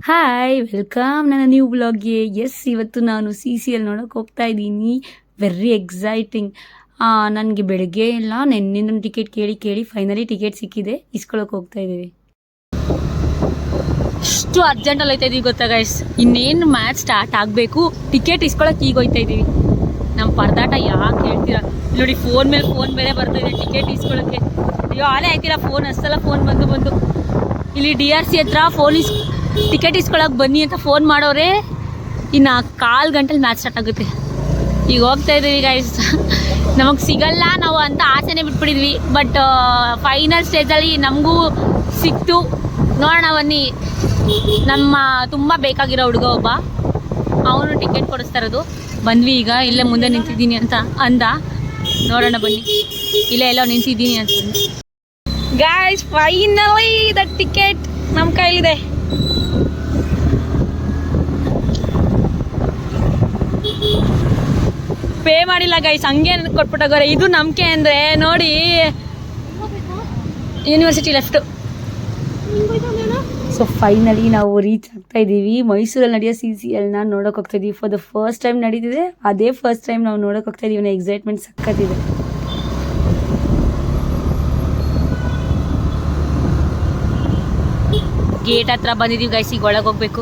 Hi welcome ನನ್ನ new ಬ್ಲಾಗ್ಗೆ. ಇವತ್ತು ನಾನು CCL ನೋಡೋಕೆ ಹೋಗ್ತಾ ಇದ್ದೀನಿ. Very exciting. ನನಗೆ ಬೆಳಗ್ಗೆ ಎಲ್ಲ ನೆನ್ನಿಂದ ಟಿಕೆಟ್ ಕೇಳಿ ಫೈನಲಿ ಟಿಕೆಟ್ ಸಿಕ್ಕಿದೆ. ಇಸ್ಕೊಳಕ್ಕೆ ಹೋಗ್ತಾ ಇದ್ದೀವಿ. ಅಷ್ಟು ಅರ್ಜೆಂಟಲ್ಲಿ ಹೋಗ್ತಾ ಇದ್ದೀವಿ ಗೊತ್ತಾ ಗೈಸ್. ಇನ್ನೇನು ಮ್ಯಾಚ್ ಸ್ಟಾರ್ಟ್ ಆಗಬೇಕು, ಟಿಕೆಟ್ ಇಸ್ಕೊಳಕ್ಕೆ ಈಗ ಹೋಗ್ತಾ ಇದ್ದೀವಿ. ನಮ್ಮ ಪರದಾಟ ಯಾಕೆ ಹೇಳ್ತೀರಾ ನೋಡಿ, ಫೋನ್ ಮೇಲೆ ಫೋನ್ ಬೇರೆ ಬರ್ತಾ ಇದೆ ಟಿಕೆಟ್ ಇಸ್ಕೊಳಕ್ಕೆ. ಅಯ್ಯೋ ಆಲೇ ಆಯ್ತೀರಾ, ಫೋನ್ ಅಷ್ಟೆಲ್ಲ ಫೋನ್ ಬಂದು ಇಲ್ಲಿ DRC ಹತ್ರ ಟಿಕೆಟ್ ಇಸ್ಕೊಳಕ್ಕೆ ಬನ್ನಿ ಅಂತ ಫೋನ್ ಮಾಡೋರೆ. ಇನ್ನು 1/4 ಗಂಟೆಲಿ ಮ್ಯಾಚ್ ಸ್ಟಾರ್ಟ್ ಆಗುತ್ತೆ. ಈಗ ಹೋಗ್ತಾ ಇದ್ದೀವಿ ಗೈಸ್. ನಮಗೆ ಸಿಗಲ್ಲ ನಾವು ಅಂತ ಆಸೆನೇ ಬಿಟ್ಬಿಟ್ಟಿದ್ವಿ. ಬಟ್ ಫೈನಲ್ ಸ್ಟೇಜಲ್ಲಿ ನಮಗೂ ಸಿಕ್ತು. ನೋಡೋಣ ಬನ್ನಿ. ನಮ್ಮ ತುಂಬ ಬೇಕಾಗಿರೋ ಹುಡುಗ ಒಬ್ಬ, ಅವನು ಟಿಕೆಟ್ ಕೊಡಿಸ್ತಾ ಇರೋದು. ಬಂದ್ವಿ ಈಗ, ಇಲ್ಲೇ ಮುಂದೆ ನಿಂತಿದ್ದೀನಿ ಅಂತ ಅಂದ. ನೋಡೋಣ ಬನ್ನಿ, ಇಲ್ಲೇ ಎಲ್ಲೋ ನಿಂತಿದ್ದೀನಿ ಅಂತ. ಗೈಸ್ ಫೈನಲಿ ದ ಟಿಕೆಟ್ ನಮ್ಮ ಕೈಲಿದೆ. ಪೇ ಮಾಡಿಲ್ಲ ಗೈಸ್, ಹಂಗೆ ಕೊಟ್ಬಿಟ್ಟೋಗೋರೆ. ಇದು ನಂಬಿಕೆ ಅಂದರೆ ನೋಡಿ, ಯೂನಿವರ್ಸಿಟಿ ಲೆಫ್ಟ್. ಸೊ ಫೈನಲಿ ನಾವು ರೀಚ್ ಆಗ್ತಾ ಇದ್ದೀವಿ. ಮೈಸೂರಲ್ಲಿ ನಡೆಯೋ CCLನ ನೋಡೋಕೆ ಹೋಗ್ತಾ ಇದ್ದೀವಿ. ಫಾರ್ ದ ಫಸ್ಟ್ ಟೈಮ್ ನಡೀತಿದೆ, ಅದೇ ಫಸ್ಟ್ ಟೈಮ್ ನಾವು ನೋಡೋಕೆ ಹೋಗ್ತಾ ಇದ್ದೀವಿ. ಎಕ್ಸೈಟ್ಮೆಂಟ್ ಸಕ್ಕತ್ತಿದೆ. ಗೇಟ್ ಹತ್ರ ಬಂದಿದ್ದೀವಿ ಗೈಸ್. ಈಗ ಒಳಗೆ ಹೋಗ್ಬೇಕು.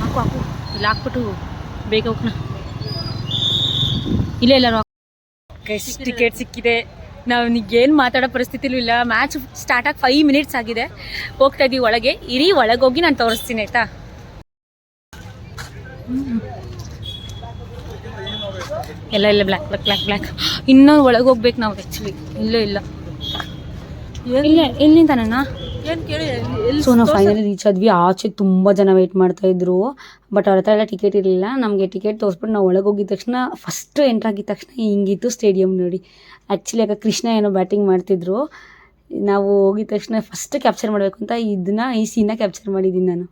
ಹಾಕು ಇಲ್ಲಿ ಹಾಕ್ಬಿಟ್ಟು ಬೇಗ ಹೋಗೋಣ. ಇಲ್ಲ ಗೈಸ್, ಟಿಕೆಟ್ ಸಿಕ್ಕಿದೆ. ನಾವು ಏನು ಮಾತಾಡೋ ಪರಿಸ್ಥಿತಿಲೂ ಇಲ್ಲ. ಮ್ಯಾಚ್ ಸ್ಟಾರ್ಟ್ ಆಗಿ 5 ಮಿನಿಟ್ಸ್ ಆಗಿದೆ. ಹೋಗ್ತಾ ಇದ್ದೀವಿ ಒಳಗೆ. ಒಳಗೆ ಹೋಗಿ ನಾನು ತೋರಿಸ್ತೀನಿ ಆಯ್ತಾ. ಇಲ್ಲ ಬ್ಲ್ಯಾಕ್ ಇನ್ನೂ ಒಳಗೆ ಹೋಗ್ಬೇಕು ನಾವು. ಆ್ಯಕ್ಚುಲಿ ಇಲ್ಲ ಎಲ್ಲಿಂದ ನಾನು ಸೊ ನಾವು ಫೈನಲಿ ರೀಚ್ ಆದ್ವಿ. ಆಚೆ ತುಂಬ ಜನ ವೆಯ್ಟ್ ಮಾಡ್ತಾ ಇದ್ರು. ಬಟ್ ಅವ್ರ ಹತ್ರ ಎಲ್ಲ ಟಿಕೆಟ್ ಇರಲಿಲ್ಲ. ನಮಗೆ ಟಿಕೆಟ್ ತೋರಿಸ್ಬಿಟ್ಟು ನಾವು ಒಳಗೆ ಹೋಗಿದ ತಕ್ಷಣ, ಫಸ್ಟ್ ಎಂಟ್ರ್ ಆಗಿದ ತಕ್ಷಣ ಹಿಂಗಿತ್ತು ಸ್ಟೇಡಿಯಂ ನೋಡಿ. ಆ್ಯಕ್ಚುಲಿ ಆಗ ಕೃಷ್ಣ ಏನೋ ಬ್ಯಾಟಿಂಗ್ ಮಾಡ್ತಿದ್ರು. ನಾವು ಹೋಗಿದ ತಕ್ಷಣ ಫಸ್ಟ್ ಕ್ಯಾಪ್ಚರ್ ಮಾಡಬೇಕು ಅಂತ ಈ ಸೀನ್ನ ಕ್ಯಾಪ್ಚರ್ ಮಾಡಿದ್ದೀನಿ ನಾನು.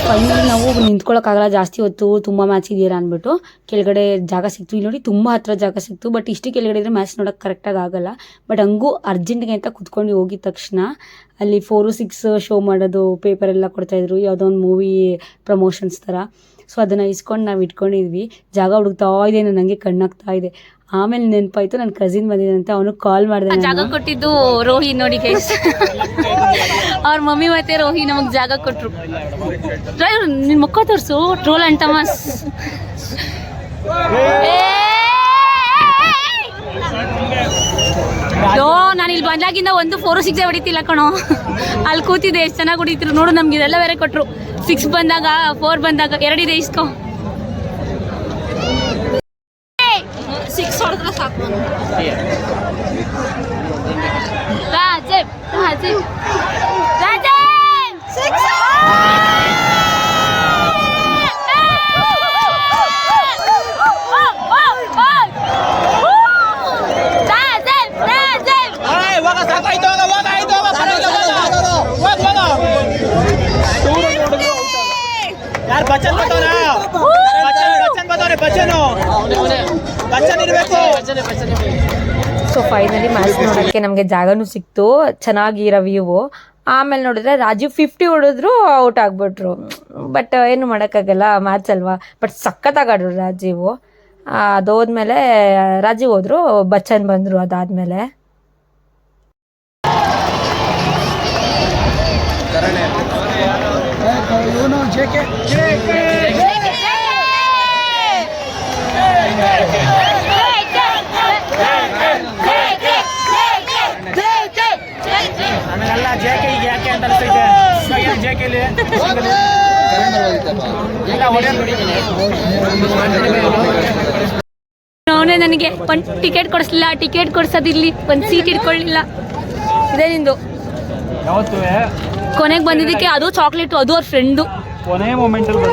ಫೈನಲಿ ನಾವು ನಿಂತ್ಕೊಳ್ಳೋಕ್ಕಾಗಲ್ಲ ಜಾಸ್ತಿ ಹೊತ್ತು, ತುಂಬ ಮ್ಯಾಚ್ ಇದೆಯಲ್ಲ ಅಂದ್ಬಿಟ್ಟು ಕೆಳಗಡೆ ಜಾಗ ಸಿಕ್ತು. ಇಲ್ಲಿ ನೋಡಿ ತುಂಬ ಹತ್ರ ಜಾಗ ಸಿಕ್ತು. ಬಟ್ ಇಷ್ಟು ಕೆಳಗಡೆ ಇದ್ರೆ ಮ್ಯಾಚ್ ನೋಡೋಕೆ ಕರೆಕ್ಟಾಗಿ ಆಗಲ್ಲ. ಬಟ್ ಹಂಗೂ ಅರ್ಜೆಂಟ್ಗೆ ಅಂತ ಕುತ್ಕೊಂಡು ಹೋಗಿದ ತಕ್ಷಣ ಅಲ್ಲಿ 4, 6 ಶೋ ಮಾಡೋದು ಪೇಪರೆಲ್ಲ ಕೊಡ್ತಾಯಿದ್ರು, ಯಾವುದೋ ಒಂದು ಮೂವಿ ಪ್ರಮೋಷನ್ಸ್ ಥರ. ಸೊ ಅದನ್ನು ಇಸ್ಕೊಂಡು ನಾವು ಇಟ್ಕೊಂಡಿದ್ವಿ. ಜಾಗ ಹುಡುಕ್ತಾ ಇದೆ, ನನಗೆ ಕಣ್ಣಾಗ್ತಾ ಇದೆ. ಆಮೇಲೆ ನೆನಪಾಯ್ತು ನನ್ನ ಕಸಿನ್ ಬಂದಿದ್ದಂತೆ, ಅವನು ಕಾಲ್ ಮಾಡಿದೆ. ಜಾಗ ಕೊಟ್ಟಿದ್ದು ರೋಹಿ ನೋಡಿ ಗೈಸ್. ಅವ್ರ ಮಮ್ಮಿ ಮತ್ತೆ ರೋಹಿ ನಮಗೆ ಜಾಗ ಕೊಟ್ಟರು. ನಿನ್ನ ಮುಖ ತೋರಿಸು, ಟ್ರೋಲ್ ಅಂಡ್ ತಮಾಸ್. ನಾನು ಇಲ್ಲಿ ಬಂದಾಗಿಂದ 1, 4, 6 ಹೊಡಿತಿಲ್ಲ ಕಣೋ. ಅಲ್ಲಿ ಕೂತಿದ್ದೆ, ಎಷ್ಟು ಚೆನ್ನಾಗಿ ಹೊಡಿತಿರು ನೋಡು. ನಮ್ಗೆ ಇದೆಲ್ಲ ಬೇರೆ ಕೊಟ್ಟರು. 6 ಬಂದಾಗ 4 ಬಂದಾಗ 2 ಇದೆ ಇಸ್ಕೊ. 6 ಹೊಡೆದ್ರೆ ಸಾಕು. ರಾಜೇವ್ ಸೊ ಫೈನಲಿ ಮ್ಯಾಚ್ ನೋಡೋಕ್ಕೆ ನಮಗೆ ಜಾಗನೂ ಸಿಕ್ತು, ಚೆನ್ನಾಗಿರೋ ವ್ಯೂ. ಆಮೇಲೆ ನೋಡಿದ್ರೆ ರಾಜೀವ್ 50 ಹೊಡೆದ್ರು, ಔಟ್ ಆಗಿಬಿಟ್ರು. ಬಟ್ ಏನು ಮಾಡೋಕ್ಕಾಗಲ್ಲ, ಮ್ಯಾಚ್ ಅಲ್ವಾ. ಬಟ್ ಸಖತ್ತಾಗಾಡ್ರು ರಾಜೀವು. ಅದೋದ್ಮೇಲೆ ರಾಜೀವ್ ಹೋದ್ರು, ಬಚ್ಚನ್ ಬಂದರು. ಅದಾದಮೇಲೆ ಅವನೇ ನನಗೆ ಒಂದು ಟಿಕೆಟ್ ಕೊಡಿಸ್ಲಿಲ್ಲ. ಟಿಕೆಟ್ ಕೊಡ್ಸೋದಿರ್ಲಿ, ಒಂದು ಸೀಟ್ ಇಟ್ಕೊಳ್ಳಿಲ್ಲ. ಇದೇ ನಿಂದು ಕೊನೆಗೆ ಬಂದಿದ್ದಕ್ಕೆ. ಅದು ಚಾಕ್ಲೇಟು, ಅದು ಅವ್ರ ಫ್ರೆಂಡು. ಕೊನೆ ಮೊಮೆಂಟಲ್ಲಿ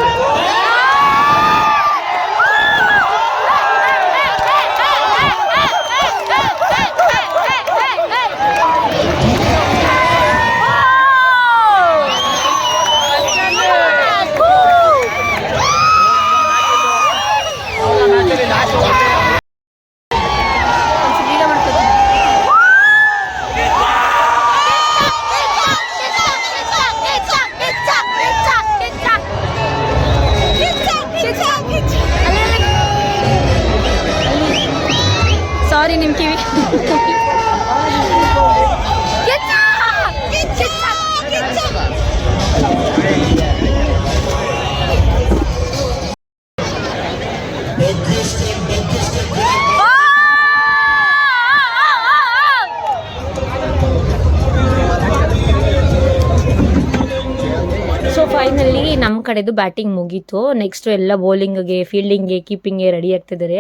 ಸೊ ಫೈನಲಿ ನಮ್ಮ ಕಡೆದು ಬ್ಯಾಟಿಂಗ್ ಮುಗೀತು. ನೆಕ್ಸ್ಟು ಎಲ್ಲ ಬೌಲಿಂಗ್ಗೆ, ಫೀಲ್ಡಿಂಗ್ಗೆ, ಕೀಪಿಂಗ್ಗೆ ರೆಡಿ ಆಗ್ತಿದ್ದಾರೆ.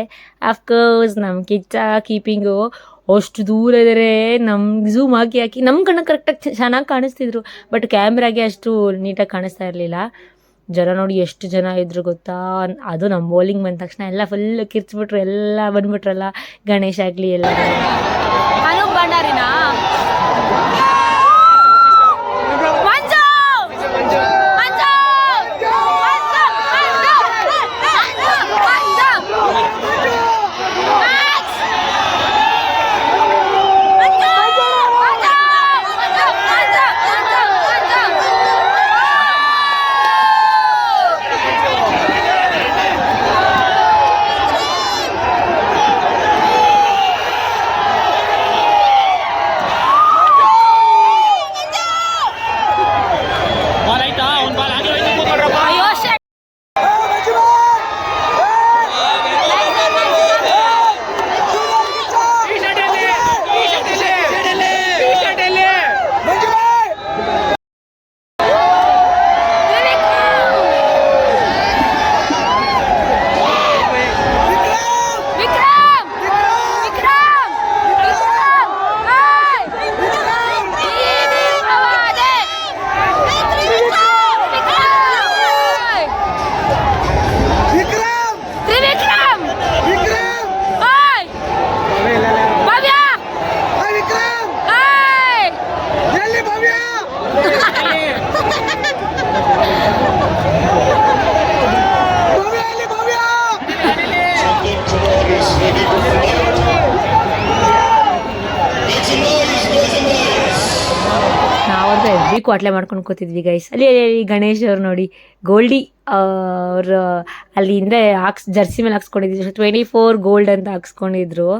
ಅಫ್ಕೋರ್ಸ್ ನಮ್ಮ ಕಿಚ್ಚ ಕೀಪಿಂಗು ಅಷ್ಟು ದೂರ ಇದ್ದಾರೆ. ನಮ್ಗೆ ಝೂಮ್ ಹಾಕಿ ನಮ್ಮ ಕಣ್ಣ ಕರೆಕ್ಟಾಗಿ ಚೆನ್ನಾಗಿ ಕಾಣಿಸ್ತಿದ್ರು, ಬಟ್ ಕ್ಯಾಮ್ರಾಗೆ ಅಷ್ಟು ನೀಟಾಗಿ ಕಾಣಿಸ್ತಾ ಇರಲಿಲ್ಲ. ಜನ ನೋಡಿ ಎಷ್ಟು ಜನ ಇದ್ರು ಗೊತ್ತಾ. ಅದು ನಮ್ಮ ಬೌಲಿಂಗ್ ಬಂದ ತಕ್ಷಣ ಎಲ್ಲ ಫುಲ್ ಕಿರ್ಚ್ಬಿಟ್ರು, ಎಲ್ಲ ಬಂದ್ಬಿಟ್ರಲ್ಲ. ಗಣೇಶ್ ಆಗಲಿ ಎಲ್ಲ ಭಂಡಾರಿನಾ ಕ್ವಾಟ್ಲೆ ಮಾಡ್ಕೊಂಡು ಕೂತಿದ್ವಿ ಗೈಸ್. ಅಲ್ಲಿ ಗಣೇಶ್ ಅವ್ರು ನೋಡಿ, ಗೋಲ್ಡಿ ಅವ್ರು ಅಲ್ಲಿ ಹಿಂದೆ ಜರ್ಸಿ ಮೇಲೆ ಹಾಕ್ಸ್ಕೊಂಡಿದ್ರು, 24 ಗೋಲ್ಡ್ ಅಂತ ಹಾಕ್ಸ್ಕೊಂಡಿದ್ರು.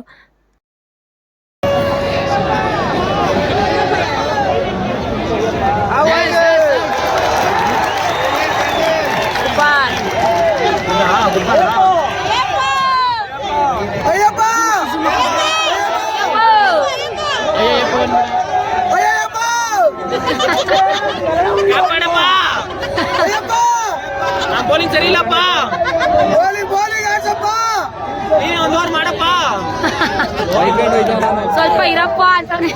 ಬೌಲಿಂಗ್ ಸರಿ ಇಲ್ಲಪ್ಪ, ಮಾಡಪ್ಪ, ಸ್ವಲ್ಪ ಇರಪ್ಪ ಅಂತಾನೆ.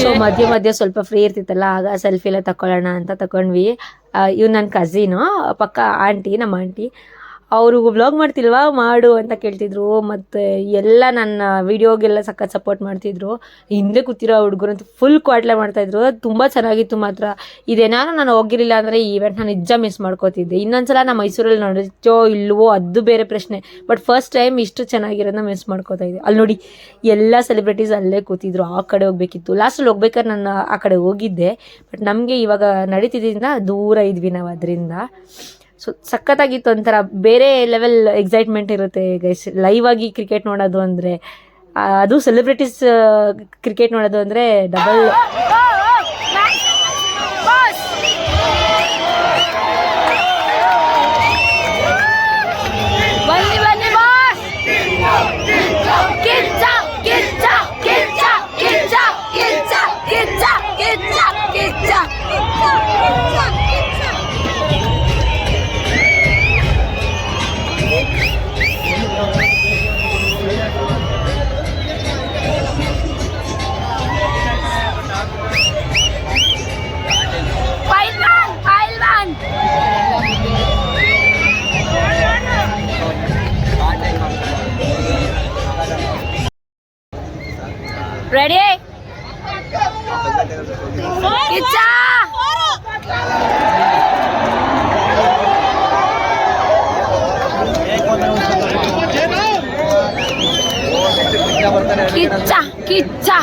ಸೊ ಮಧ್ಯೆ ಸ್ವಲ್ಪ ಫ್ರೀ ಇರ್ತಿತ್ತಲ್ಲ, ಆಗ ಸೆಲ್ಫಿ ಎಲ್ಲ ತಗೊಳ್ಳೋಣ ಅಂತ ತಗೊಂಡ್ವಿ. ಇವ್ ನನ್ನ ಕಝಿನು, ಪಕ್ಕ ಆಂಟಿ, ನಮ್ಮ ಆಂಟಿ. ಅವರು ವ್ಲಾಗ್ ಮಾಡ್ತಿಲ್ವಾ ಮಾಡು ಅಂತ ಕೇಳ್ತಿದ್ರು, ಮತ್ತು ಎಲ್ಲ ನನ್ನ ವೀಡಿಯೋಗೆಲ್ಲ ಸಖತ್ ಸಪೋರ್ಟ್ ಮಾಡ್ತಿದ್ರು. ಹಿಂದೆ ಕೂತಿರೋ ಹುಡುಗರಂತೂ ಫುಲ್ ಕ್ವಾಟ್ಲೆ ಮಾಡ್ತಾಯಿದ್ರು. ತುಂಬ ಚೆನ್ನಾಗಿತ್ತು ಮಾತ್ರ. ಇದೇನಾದ್ರು ನಾನು ಹೋಗಿರಲಿಲ್ಲ ಅಂದರೆ ಈ ಈವೆಂಟ್ ನಾನು ನಿಜ ಮಿಸ್ ಮಾಡ್ಕೋತಿದ್ದೆ. ಇನ್ನೊಂದ್ಸಲ ನಾನು ಮೈಸೂರಲ್ಲಿ ನೋಡಿದ್ದೋ ಇಲ್ವೋ ಅದು ಬೇರೆ ಪ್ರಶ್ನೆ, ಬಟ್ ಫಸ್ಟ್ ಟೈಮ್ ಇಷ್ಟು ಚೆನ್ನಾಗಿರೋದನ್ನ ಮಿಸ್ ಮಾಡ್ಕೋತಾ ಇದ್ದೆ. ಅಲ್ಲಿ ನೋಡಿ ಎಲ್ಲ ಸೆಲೆಬ್ರಿಟೀಸ್ ಅಲ್ಲೇ ಕೂತಿದ್ರು. ಆ ಕಡೆ ಹೋಗ್ಬೇಕಿತ್ತು, ಲಾಸ್ಟಲ್ಲಿ ಹೋಗ್ಬೇಕಾದ್ರೆ ನಾನು ಆ ಕಡೆ ಹೋಗಿದ್ದೆ, ಬಟ್ ನಮಗೆ ಇವಾಗ ನಡೀತಿದ್ದರಿಂದ ದೂರ ಇದ್ವಿ ನಾವು ಅದರಿಂದ. ಸೊ ಸಖತ್ತಾಗಿತ್ತು, ಒಂಥರ ಬೇರೆ ಲೆವೆಲ್ ಎಕ್ಸೈಟ್ಮೆಂಟ್ ಇರುತ್ತೆ ಗೈಸ್ ಲೈವ್ ಆಗಿ ಕ್ರಿಕೆಟ್ ನೋಡೋದು ಅಂದರೆ. ಅದು ಸೆಲೆಬ್ರಿಟೀಸ್ ಕ್ರಿಕೆಟ್ ನೋಡೋದು ಅಂದರೆ double. Ready? Kicha! Kicha! Kicha!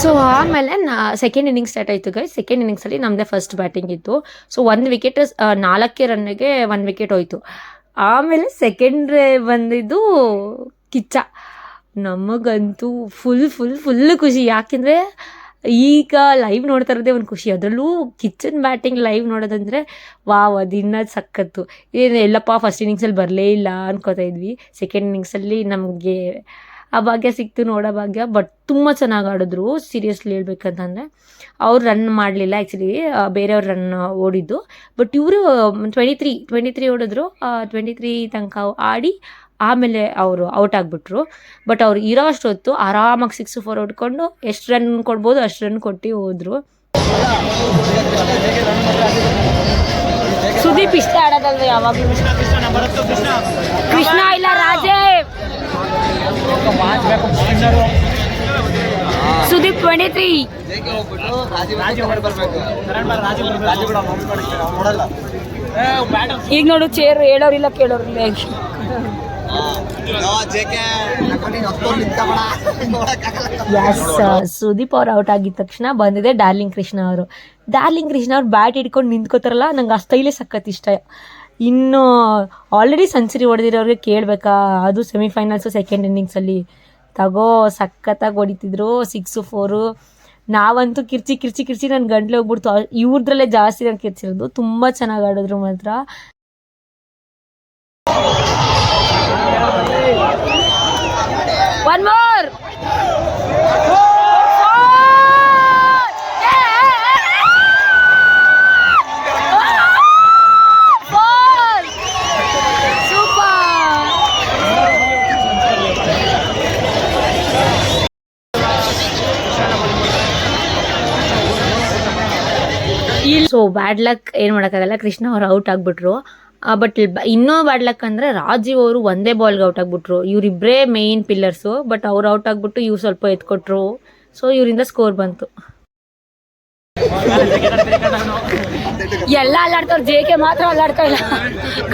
So ಆಮೇಲೆ ಸೆಕೆಂಡ್ ಇನ್ನಿಂಗ್ಸ್ ಸ್ಟಾರ್ಟ್ ಆಯಿತು ಗೈಸ್. ಸೆಕೆಂಡ್ ಇನ್ನಿಂಗ್ಸಲ್ಲಿ ನಮ್ಮದೇ ಫಸ್ಟ್ ಬ್ಯಾಟಿಂಗ್ ಇತ್ತು. ಸೊ 1 ವಿಕೆಟ್ 4 ರನ್ನಿಗೆ 1 ವಿಕೆಟ್ ಹೋಯಿತು. ಆಮೇಲೆ ಸೆಕೆಂಡ್ ಬಂದಿದ್ದು ಕಿಚ್ಚ. ನಮಗಂತೂ ಫುಲ್ ಖುಷಿ. ಯಾಕೆಂದರೆ ಈಗ ಲೈವ್ ನೋಡ್ತಾ ಇರೋದೇ ಒಂದು ಖುಷಿ, ಅದರಲ್ಲೂ ಕಿಚ್ಚನ್ ಬ್ಯಾಟಿಂಗ್ ಲೈವ್ ನೋಡೋದಂದರೆ ವಾವ್, ಅದಿನ್ನ ಸಖತ್ತು. ಏನು ಎಲ್ಲಪ್ಪ ಫಸ್ಟ್ ಇನ್ನಿಂಗ್ಸಲ್ಲಿ ಬರಲೇ ಇಲ್ಲ ಅನ್ಕೋತಾ ಇದ್ವಿ, ಸೆಕೆಂಡ್ ಇನ್ನಿಂಗ್ಸಲ್ಲಿ ನಮಗೆ ಆ ಭಾಗ್ಯ ಸಿಕ್ತು, ನೋಡೋ ಭಾಗ್ಯ. ಬಟ್ ತುಂಬ ಚೆನ್ನಾಗಿ ಆಡಿದ್ರು ಸೀರಿಯಸ್ಲಿ ಹೇಳ್ಬೇಕಂತಂದರೆ. ಅವ್ರು ರನ್ ಮಾಡಲಿಲ್ಲ ಆ್ಯಕ್ಚುಲಿ, ಬೇರೆಯವ್ರು ರನ್ ಓಡಿದ್ದು. ಬಟ್ ಇವರು 23 ಓಡಿದ್ರು. 23 ತನಕ ಆಡಿ ಆಮೇಲೆ ಅವರು ಔಟ್ ಆಗಿಬಿಟ್ರು. ಬಟ್ ಅವ್ರು ಇರೋ ಅಷ್ಟೊತ್ತು ಆರಾಮಾಗಿ 6-4 ಹೊಡ್ಕೊಂಡು ಎಷ್ಟು ರನ್ ಕೊಡ್ಬೋದು ಅಷ್ಟು ರನ್ ಕೊಟ್ಟು ಹೋದರು. ಸುದೀಪ್ ಇಷ್ಟ ಆಡೋದಲ್ವ ಯಾವಾಗಲೂ. ಕೃಷ್ಣ ಇಲ್ಲ ರಾಜೇವ್. ಸುದೀಪ್ 23. ಈಗ ನೋಡು ಚೇರು ಹೇಳೋರಿಲ್ಲ ಕೇಳೋರಿಲ್ಲ. ಸುದೀಪ್ ಅವ್ರು ಔಟ್ ಆಗಿದ ತಕ್ಷಣ ಬಂದಿದೆ ಡಾರ್ಲಿಂಗ್ ಕೃಷ್ಣ ಅವರು. ಬ್ಯಾಟ್ ಹಿಡ್ಕೊಂಡು ನಿಂತ್ಕೋತಾರಲ್ಲ, ನಂಗೆ ಆ ಸ್ಟೈಲೇ ಸಖತ್ ಇಷ್ಟ. ಇನ್ನು ಆಲ್ರೆಡಿ ಸೆಂಚುರಿ ಹೊಡೆದಿರೋರಿಗೆ ಕೇಳಬೇಕಾ, ಅದು ಸೆಮಿಫೈನಲ್ಸು ಸೆಕೆಂಡ್ ಇನ್ನಿಂಗ್ಸಲ್ಲಿ ತಗೋ ಸಖತ್ತಾಗಿ ಹೊಡಿತಿದ್ರು 6-4. ನಾವಂತೂ ಕಿರ್ಚಿ ನನ್ನ ಗಂಟ್ಲು ಹೋಗ್ಬಿಡ್ತು. ಇವ್ರದ್ರಲ್ಲೇ ಜಾಸ್ತಿ ನಾನು ಕಿರ್ಚಿರೋದು. ತುಂಬ ಚೆನ್ನಾಗಿ ಆಡಿದ್ರು ಮಾತ್ರ. One more. So bad luck ಏನು ಮಾಡೋಕ್ಕಾಗಲ್ಲ, ಕೃಷ್ಣ ಅವ್ರು ಔಟ್ ಆಗಿಬಿಟ್ರು. ಬಟ್ ಇನ್ನೂ ಬ್ಯಾಡ್ ಲಕ್ ಅಂದರೆ ರಾಜೀವ್ ಅವರು ಒಂದೇ ಬಾಲ್ಗೆ ಔಟ್ ಆಗಿಬಿಟ್ರು. ಇವರಿಬ್ಬರೇ ಮೇಯ್ನ್ ಪಿಲ್ಲರ್ಸು. ಬಟ್ ಅವ್ರು ಔಟ್ ಆಗಿಬಿಟ್ಟು ಇವ್ರು ಸ್ವಲ್ಪ ಎತ್ಕೊಟ್ರು. ಸೊ ಇವರಿಂದ ಸ್ಕೋರ್ ಬಂತು. ಎಲ್ಲ ಅಲ್ಲಾಡ್ತವ್ರು, JK ಮಾತ್ರ ಅಲ್ಲಾಡ್ತಾ ಇಲ್ಲ,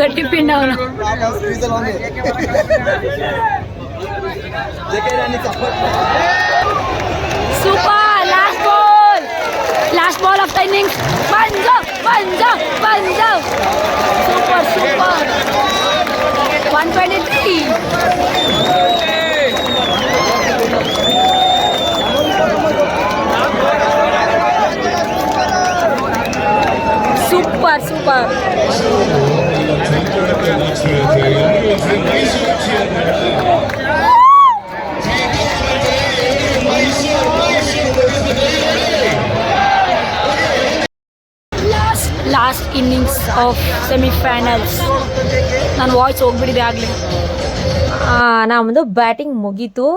ಗಟ್ಟಿ ಪಿಂಡ ಅವನು. Super. Last ball of the innings. Punjab. Super 123. Super. Last innings of semifinals. ನನ್ನ ವಾಯ್ಸ್ ಹೋಗ್ಬಿಟ್ಟಿದೆ ಆಗಲಿ. ನಮ್ಮದು ಬ್ಯಾಟಿಂಗ್ ಮುಗೀತು.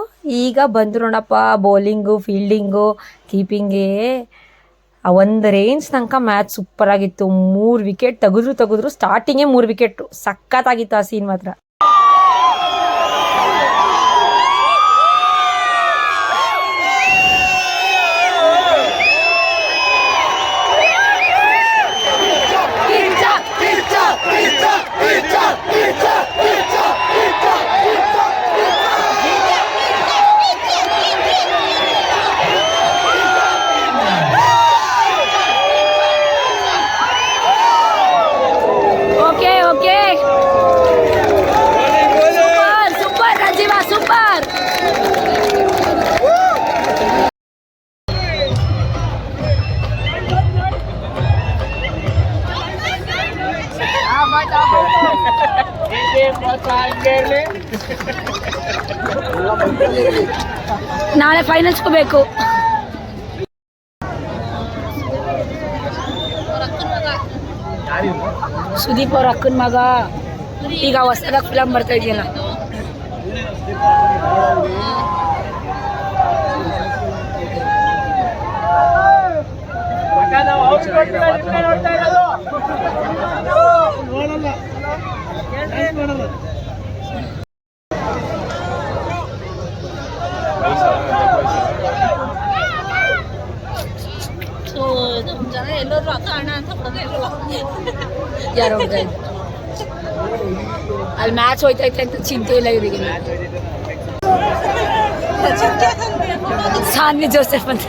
ಈಗ ಬಂದು ನೋಡಪ್ಪ ಬೌಲಿಂಗು, ಫೀಲ್ಡಿಂಗು, ಕೀಪಿಂಗೇ ಒಂದು ರೇಂಜ್ ತನಕ ಮ್ಯಾಚ್ ಸೂಪರಾಗಿತ್ತು. 3 ವಿಕೆಟ್ ತೆಗೆದ್ರು. ಸ್ಟಾರ್ಟಿಂಗೇ 3 ವಿಕೆಟ್. ಸಖತ್ತಾಗಿತ್ತು ಆ ಸೀನ್ ಮಾತ್ರ. Super Rajeeva, super. ನಾಳೆ ಫೈನಲ್ಸ್ ಹೋಗ್ಬೇಕು. ಸುದೀಪ್ ಅವ್ರ ಅಕ್ಕನ ಮಗ. ಈಗ ಹೊಸದಾಗಿ ಫಿಲಮ್ ಬರ್ತಾ ಇದೆಯಲ್ಲ. ಜನ ಎಲ್ಲರೂ ಅಕ್ಕ ಅಣ್ಣ ಅಂತ ಯಾರೋ ಅಲ್ಲಿ ಮ್ಯಾಚ್ ಹೋಯ್ತೈತೆ ಅಂತ ಚಿಂತೆ ಇಲ್ಲ ಇವರಿಗೆ. ಸಾನ್ವಿ ಜೋಸೆಫ್ ಅಂತ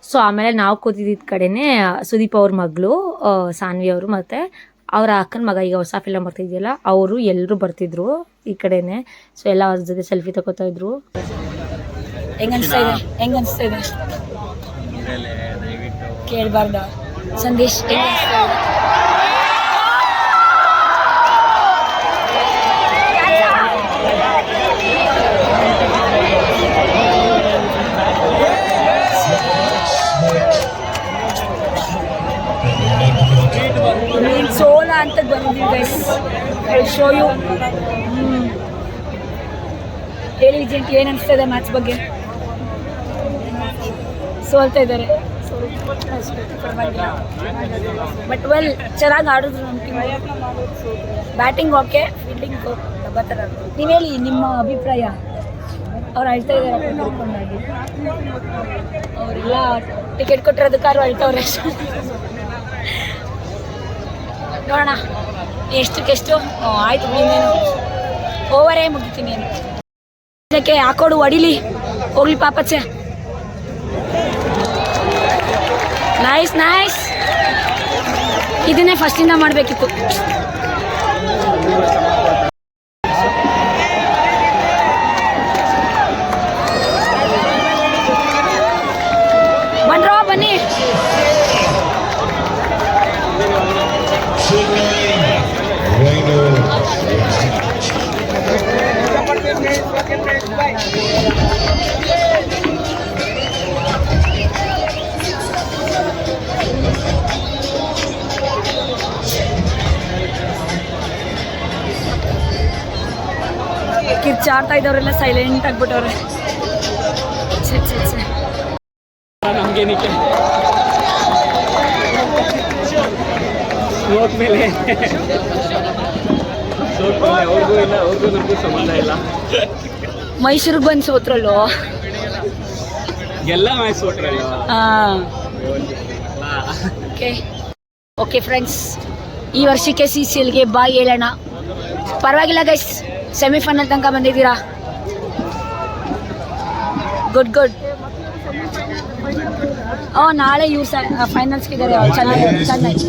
ಸೊ ಆಮೇಲೆ ನಾವು ಕೂತಿದ್ದ ಕಡೆನೇ ಸುದೀಪ್ ಅವ್ರ ಮಗಳು ಸಾನ್ವಿ ಅವರು ಮತ್ತು ಅವರ ಅಕ್ಕನ ಮಗ ಈಗ ಹೊಸ ಫಿಲಮ್ ಬರ್ತಿದೆಯಲ್ಲ ಅವರು ಎಲ್ಲರೂ ಬರ್ತಿದ್ರು ಈ ಕಡೆನೆ. ಸೊ ಎಲ್ಲ ಅವ್ರ ಜೊತೆ ಸೆಲ್ಫಿ ತಗೋತಾ ಇದ್ರು. ಹೆಂಗೆ ಅನಿಸ್ತಾ ಇದೆ ಕೇಳಬಾರ್ದ ಸಂದೇಶ್? ಹೆಂಗೆ ಅನಿಸ್ತಾ ಇದೆ? ಸೋಲಾ ಅಂತ ಬಂದಿದ್ದೀವಿ ಗೈಸ್. Show you. ಹೇಳಿ ವಿಜಯಂತಿ, ಏನು ಅನಿಸ್ತಾ ಇದೆ ಮ್ಯಾಚ್ ಬಗ್ಗೆ? ಸೋಲ್ತಾ ಇದ್ದಾರೆ ಬಟ್ ವೆಲ್ ಚೆನ್ನಾಗಿ ಆಡಿದ್ರು ನಮ್ಮ ಟೀಮ್. ಬ್ಯಾಟಿಂಗ್ ಓಕೆ, ಫೀಲ್ಡಿಂಗ್ ನೀವು ಹೇಳಿ ನಿಮ್ಮ ಅಭಿಪ್ರಾಯ. ಅವ್ರು ಅಳ್ತಾ ಇದ್ದಾರೆ ಕರ್ಕೊಂಡಾಗಿ. ಅವರೆಲ್ಲ ಟಿಕೆಟ್ ಕೊಟ್ಟಿರೋದಕ್ಕಾದ್ರು ಅಳ್ತವ್ರೆ. ನೋಡೋಣ ಎಷ್ಟಕ್ಕೆಷ್ಟು ಆಯ್ತು. ಇನ್ನೇನು ಓವರೇ ಮುಗಿತೀನಿ. ಏನು ಇದಕ್ಕೆ ಹಾಕೋಡು ಹೊಡಿಲಿ ಹೋಗ್ಲಿ ಪಾಪಚ್ಚೆ. Nice nice. ಇದನ್ನೇ ಫಸ್ಟಿಂದ ಮಾಡಬೇಕಿತ್ತು. ಬನ್ರೋ ಬನ್ನಿ. ಕಿರ್ಚಾಡ್ತಾ ಇದ್ದವರೆಲ್ಲ ಸೈಲೆಂಟ್ ಆಗ್ಬಿಟ್ಟವ್ರೆ. ನಮ್ಗೇನಿಕ್ಕೆ ಹೋದ್ಮೇಲೆ ಅವ್ರಿಗೂ ಇಲ್ಲ, ಅವ್ರಿಗೂ ನಮಗೂ ಸಂಬಂಧ ಇಲ್ಲ. ಮೈಸೂರಿಗೆ ಬಂದು ಸೋತ್ರಲ್ಲೋ ಎಲ್ಲ ಮ್ಯಾಚ್ ಸೋತ್ರಲ್ಲ. ಓಕೆ ಫ್ರೆಂಡ್ಸ್, ಈ ವರ್ಷಕ್ಕೆ CCLಗೆ ಬಾಯ್ ಹೇಳೋಣ. ಪರವಾಗಿಲ್ಲ ಗೈಸ್, ಸೆಮಿಫೈನಲ್ ತನಕ ಬಂದಿದ್ದೀರಾ. Good good. ನಾಳೆ ಇವ್ರು ಫೈನಲ್ಸ್ಗಿದ್ದಾರೆ. ಚೆನ್ನಾಗಿ ಚೆನ್ನಾಗಿ.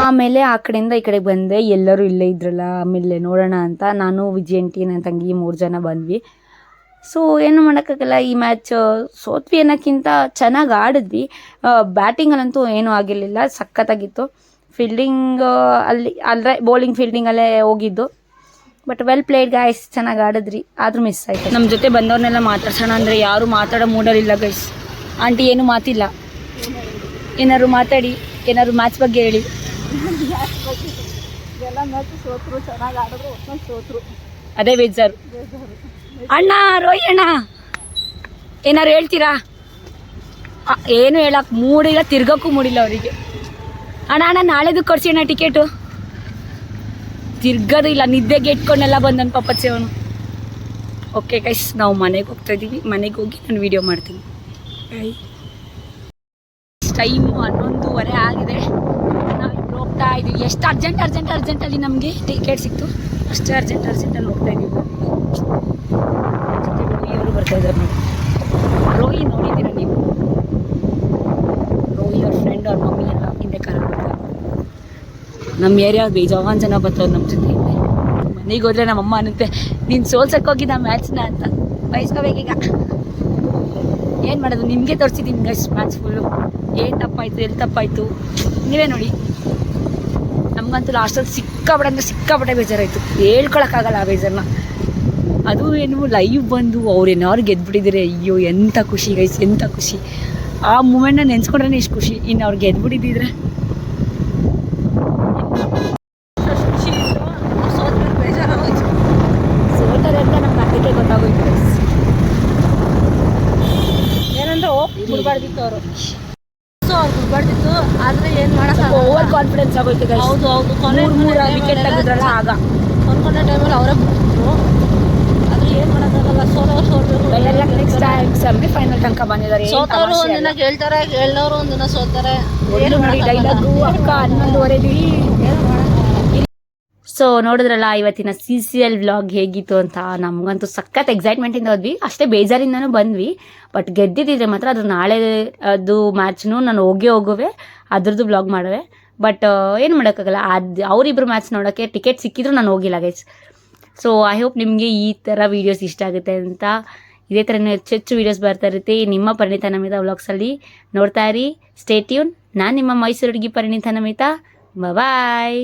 ಆಮೇಲೆ ಆ ಕಡೆಯಿಂದ ಈ ಕಡೆಗೆ ಬಂದೆ. ಎಲ್ಲರೂ ಇಲ್ಲೇ ಇದ್ರಲ್ಲ, ಆಮೇಲೆ ನೋಡೋಣ ಅಂತ ನಾನು ವಿಜಯಂತಿ ನನ್ನ ತಂಗಿ 3 ಜನ ಬಂದ್ವಿ. ಸೊ ಏನು ಮಾಡೋಕ್ಕಾಗಲ್ಲ. ಈ ಮ್ಯಾಚ್ ಸೋತ್ವಿ ಅನ್ನೋಕ್ಕಿಂತ ಚೆನ್ನಾಗಿ ಆಡಿದ್ವಿ. ಬ್ಯಾಟಿಂಗಲ್ಲಂತೂ ಏನೂ ಆಗಿರಲಿಲ್ಲ, ಸಖತ್ತಾಗಿತ್ತು. ಫೀಲ್ಡಿಂಗ್ ಅಲ್ಲೇ ಬೌಲಿಂಗ್ ಫೀಲ್ಡಿಂಗಲ್ಲೇ ಹೋಗಿದ್ದು. ಬಟ್ ವೆಲ್ ಪ್ಲೇಡ್ ಗಾಯ್ಸ್, ಚೆನ್ನಾಗಿ ಆಡಿದ್ರಿ. ಆದರೂ ಮಿಸ್ ಆಯಿತು. ನಮ್ಮ ಜೊತೆ ಬಂದವ್ರನ್ನೆಲ್ಲ ಮಾತಾಡ್ಸೋಣ ಅಂದರೆ ಯಾರೂ ಮಾತಾಡೋ ಮೂಡಲಿಲ್ಲ ಗೈಸ್. ಆಂಟಿ ಏನೂ ಮಾತಿಲ್ಲ. ಏನಾದ್ರು ಮಾತಾಡಿ, ಏನಾದ್ರು ಮ್ಯಾಚ್ ಬಗ್ಗೆ ಹೇಳಿ. ಎಲ್ಲ ಮ್ಯಾಚ್ ಸೋತ್ರು, ಚೆನ್ನಾಗಿ ಆಡಿದ್ರು, ಒಟ್ನಲ್ಲಿ ಸೋತ್ರು. ಅದೇ ಬೇಜಾರು. ಅಣ್ಣ ರೋಹಿ ಅಣ್ಣ ಏನಾರು ಹೇಳ್ತೀರಾ? ಏನು ಹೇಳಕ್ಕೆ ಮೂಡಿಲ್ಲ, ತಿರ್ಗೋಕ್ಕೂ ಮೂಡಿಲ್ಲ ಅವರಿಗೆ. ಅಣ್ಣ ನಾಳೆದು ಕೊಡ್ಸಿ ಅಣ್ಣ ಟಿಕೆಟು. ತಿರ್ಗೋದು ಇಲ್ಲ, ನಿದ್ದೆಗೆ ಇಟ್ಕೊಂಡೆಲ್ಲ ಬಂದನು ಪಾಪಚ್ಚೆ ಅವನು. ಓಕೆ ಗೈಸ್, ನಾವು ಮನೆಗೆ ಹೋಗ್ತಾ ಇದ್ದೀವಿ. ಮನೆಗೆ ಹೋಗಿ ನಾನು ವಿಡಿಯೋ ಮಾಡ್ತೀನಿ. ಟೈಮು 11:30 ಆಗಿದೆ. ನಾವಿಬ್ರು ಹೋಗ್ತಾ ಇದ್ದೀವಿ. ಎಷ್ಟು ಅರ್ಜೆಂಟಲ್ಲಿ ನಮಗೆ ಟಿಕೆಟ್ ಸಿಕ್ತು, ಅಷ್ಟೇ ಅರ್ಜೆಂಟಲ್ಲಿ ಹೋಗ್ತಾ ಇದ್ದೀವಿ. ಜೊತೆ ರೋಹಿಯವರು ಬರ್ತಾ ಇದ್ದಾರೆ ನೋಡಿ. ರೋಹಿ ನೋಡಿದ್ದೀರ ನೀವು? ರೋಹಿ ಅವ್ರ ಫ್ರೆಂಡ್, ಅವ್ರ ಮಮ್ಮಿ ಎಲ್ಲ ಹಿಂದೆ ಕಾರಲ್ಲಿ ಬರ್ತಾರೆ. ನಮ್ಮ ಏರಿಯಾ ಬೇಜಾನ್ ಜನ ಬರ್ತಾರೆ ನಮ್ಮ ಜೊತೆ. ಮನೆಗೆ ಹೋದ್ರೆ ನಮ್ಮಮ್ಮ ಅನ್ನುತ್ತೆ, ನೀನು ಸೋಲ್ಸಕ್ಕೋಗಿದ್ದ ಮ್ಯಾಚ್ನ ಅಂತ. ಬಯಸ್ಕೋಬೇಕೀಗ. ಏನು ಮಾಡೋದು, ನಿಮಗೆ ತೋರಿಸಿದ್ದೀನಿ ಗೈಸ್ ಮ್ಯಾಚ್ ಫುಲ್ಲು. ಏನು ತಪ್ಪಾಯಿತು, ಎಲ್ಲಿ ತಪ್ಪಾಯಿತು ನೀವೇ ನೋಡಿ. ನಮಗಂತೂ ಲಾಸ್ಟಲ್ಲಿ ಸಿಕ್ಕಾಪಟ್ಟೆ ಬೇಜಾರಾಯಿತು. ಹೇಳ್ಕೊಳಕ್ಕಾಗಲ್ಲ ಆ ಬೇಜಾರನ್ನ. ಅದು ಏನು ಲೈವ್ ಬಂದು ಅವ್ರೇನಾದ್ರು ಗೆದ್ಬಿಟ್ಟಿದ್ದಾರೆ. ಅಯ್ಯೋ ಎಂಥ ಖುಷಿ ಗೈಸ್, ಎಂಥ ಖುಷಿ. ಆ ಮೂಮೆಂಟ್ನ ನೆನೆಸ್ಕೊಂಡ್ರೆ ಇಷ್ಟು ಖುಷಿ. ಇನ್ನು ಅವ್ರು ಗೆದ್ಬಿಟ್ಟಿದ್ದಿದ್ರೆ ಸೋತಾರೆ ಅಂತ ನಮ್ಗೆ ಅದಕ್ಕೆ ಗೊತ್ತಾಗೋಯ್ತು ಗೈಸ್. ಸೊ ಅವ್ರು ಬಿಡ್ಬಾರ್ದಿತ್ತು ಆದ್ರೆ ಏನ್ ಮಾಡಕ್ ಓವರ್ ಕಾನ್ಫಿಡೆನ್ಸ್ ಆಗೋಯ್ತು guys. ಹೌದು ಹೌದು ಮೂರು ವಿಕೆಟ್ ತೆಗೆದ್ರಲ್ಲ ಆಗ ಅನ್ಕೊಂಡ ಟೈಮಲ್ಲಿ ಅವರೇ ಬಿಟ್ಬಿಟ್ರು ಆದ್ರೆ ಏನ್ ಮಾಡಕ್ಕಾಗಲ್ಲ ಸೋಲೋರು ನೆಕ್ಸ್ಟ್ ಟೈಮ್ ಸೆಮಿಫೈನಲ್ ತನಕ ಬಂದಿದ್ದಾರೆ. ಸೋತವ್ರು ಒಂದಿನ ಗೆಲ್ತಾರೆ ಗೆಲ್ಲೋರು ಒಂದಿನ ಸೋತಾರೆ ಏನು ಡೈಲಾಗು ಅಕ್ಕ 11:30 ಸೊ ನೋಡಿದ್ರಲ್ಲ ಇವತ್ತಿನ CCL ವ್ಲಾಗ್ ಹೇಗಿತ್ತು ಅಂತ. ನಮಗಂತೂ ಸಖತ್ ಎಕ್ಸೈಟ್ಮೆಂಟಿಂದ ಹೋದ್ವಿ, ಅಷ್ಟೇ ಬೇಜಾರಿಂದನೂ ಬಂದ್ವಿ. ಬಟ್ ಗೆದ್ದಿದ್ದಿದ್ರೆ ಮಾತ್ರ ಅದು ನಾಳೆ ಅದು ಮ್ಯಾಚ್ನು ನಾನು ಹೋಗುವೆ ಅದ್ರದ್ದು ವ್ಲಾಗ್ ಮಾಡುವೆ. ಬಟ್ ಏನು ಮಾಡೋಕ್ಕಾಗಲ್ಲ, ಅದು ಅವರಿಬ್ಬರು ಮ್ಯಾಚ್ ನೋಡೋಕ್ಕೆ ಟಿಕೆಟ್ ಸಿಕ್ಕಿದ್ರು ನಾನು ಹೋಗಿಲ್ಲ ಗೈಸ್. ಸೊ ಐ ಹೋಪ್ ನಿಮಗೆ ಈ ಥರ ವೀಡಿಯೋಸ್ ಇಷ್ಟ ಆಗುತ್ತೆ ಅಂತ. ಇದೇ ಥರ ಹೆಚ್ಚು ವೀಡಿಯೋಸ್ ಬರ್ತಾ ಇರುತ್ತೆ ನಿಮ್ಮ ಪರಿಣಿತ ನಮಿತಾ ವ್ಲಾಗ್ಸಲ್ಲಿ. ನೋಡ್ತಾ ಇರಿ, ಸ್ಟೇ ಟ್ಯೂನ್. ನಾನು ನಿಮ್ಮ ಮೈಸೂರು ಹುಡುಗಿ ಪರಿಣಿತ ನಮಿತಾ. ಬಾಯ್.